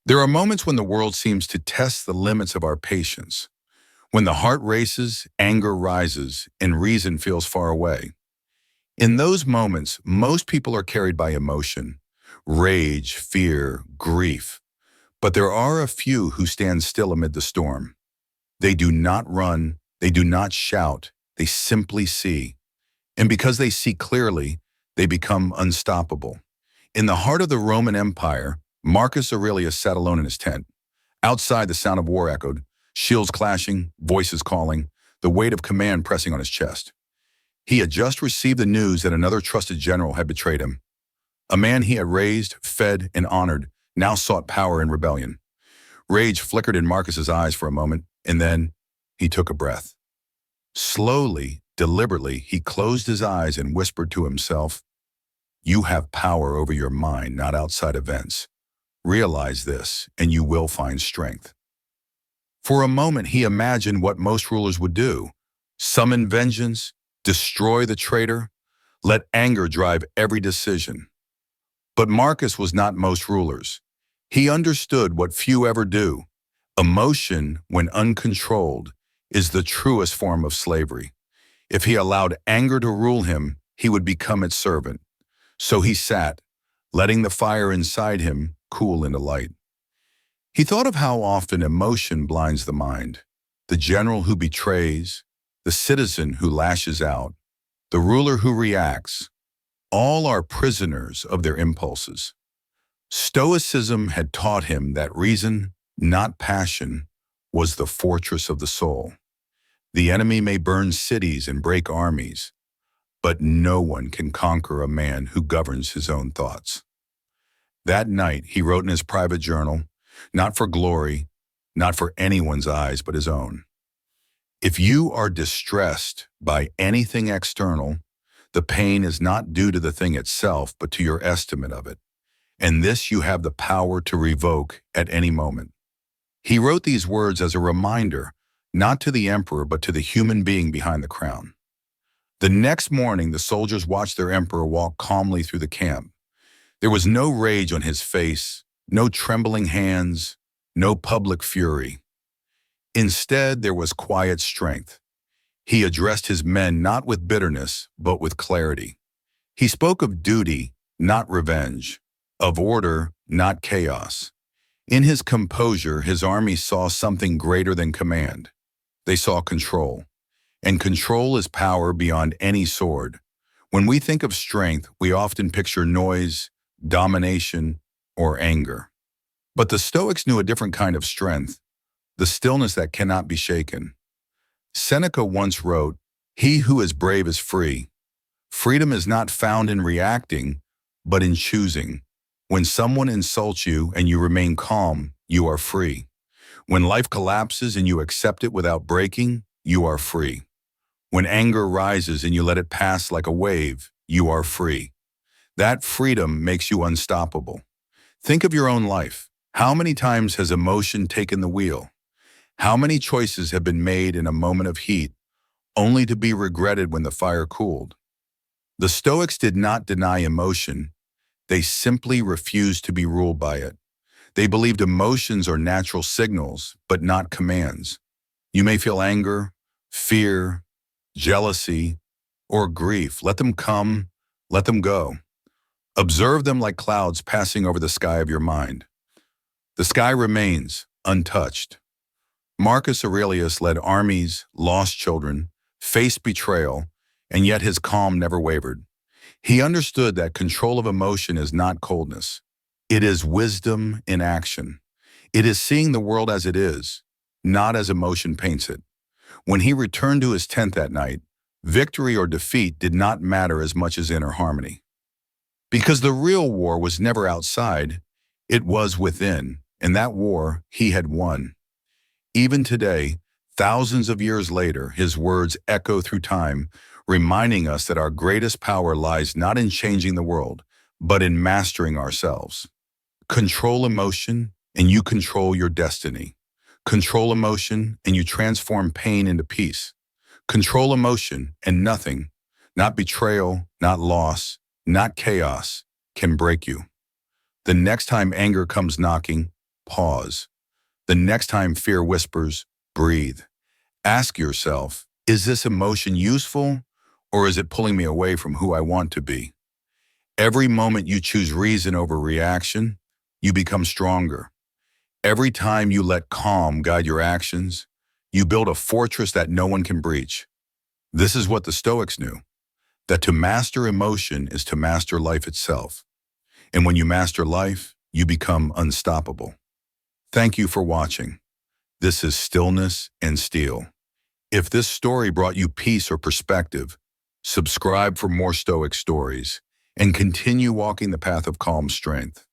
There are moments when the world seems to test the limits of our patience, when the heart races, anger rises, and reason feels far away. In those moments, most people are carried by emotion, rage, fear, grief. But there are a few who stand still amid the storm. They do not run, they do not shout, they simply see. And because they see clearly, they become unstoppable. In the heart of the Roman Empire, Marcus Aurelius sat alone in his tent. Outside, the sound of war echoed, shields clashing, voices calling, the weight of command pressing on his chest. He had just received the news that another trusted general had betrayed him. A man he had raised, fed, and honored now sought power in rebellion. Rage flickered in Marcus's eyes for a moment, and then he took a breath. Slowly, deliberately, he closed his eyes and whispered to himself, "You have power over your mind, not outside events. Realize this, and you will find strength." For a moment, he imagined what most rulers would do: summon vengeance, destroy the traitor, let anger drive every decision. But Marcus was not most rulers. He understood what few ever do. Emotion, when uncontrolled, is the truest form of slavery. If he allowed anger to rule him, he would become its servant. So he sat, letting the fire inside him cool into light. He thought of how often emotion blinds the mind. The general who betrays, the citizen who lashes out, the ruler who reacts, all are prisoners of their impulses. Stoicism had taught him that reason, not passion, was the fortress of the soul. The enemy may burn cities and break armies, but no one can conquer a man who governs his own thoughts. That night, he wrote in his private journal, not for glory, not for anyone's eyes but his own. If you are distressed by anything external, the pain is not due to the thing itself, but to your estimate of it. And this you have the power to revoke at any moment. He wrote these words as a reminder, not to the emperor, but to the human being behind the crown. The next morning, the soldiers watched their emperor walk calmly through the camp. There was no rage on his face, no trembling hands, no public fury. Instead, there was quiet strength. He addressed his men not with bitterness, but with clarity. He spoke of duty, not revenge, of order, not chaos. In his composure, his army saw something greater than command. They saw control. And control is power beyond any sword. When we think of strength, we often picture noise, domination, or anger. But the Stoics knew a different kind of strength, the stillness that cannot be shaken. Seneca once wrote, "He who is brave is free. Freedom is not found in reacting, but in choosing. When someone insults you and you remain calm, you are free. When life collapses and you accept it without breaking, you are free. When anger rises and you let it pass like a wave, you are free. That freedom makes you unstoppable." Think of your own life. How many times has emotion taken the wheel? How many choices have been made in a moment of heat, only to be regretted when the fire cooled? The Stoics did not deny emotion. They simply refused to be ruled by it. They believed emotions are natural signals, but not commands. You may feel anger, fear, jealousy, or grief. Let them come, let them go. Observe them like clouds passing over the sky of your mind. The sky remains untouched. Marcus Aurelius led armies, lost children, faced betrayal, and yet his calm never wavered. He understood that control of emotion is not coldness. It is wisdom in action. It is seeing the world as it is, not as emotion paints it. When he returned to his tent that night, victory or defeat did not matter as much as inner harmony. Because the real war was never outside, it was within, and that war he had won. Even today, thousands of years later, his words echo through time, reminding us that our greatest power lies not in changing the world, but in mastering ourselves. Control emotion, and you control your destiny. Control emotion, and you transform pain into peace. Control emotion, and nothing, not betrayal, not loss, not chaos, can break you. The next time anger comes knocking, pause. The next time fear whispers, breathe. Ask yourself, is this emotion useful or is it pulling me away from who I want to be? Every moment you choose reason over reaction, you become stronger. Every time you let calm guide your actions, you build a fortress that no one can breach. This is what the Stoics knew, that to master emotion is to master life itself. And when you master life, you become unstoppable. Thank you for watching. This is Stillness and Steel. If this story brought you peace or perspective, subscribe for more Stoic stories and continue walking the path of calm strength.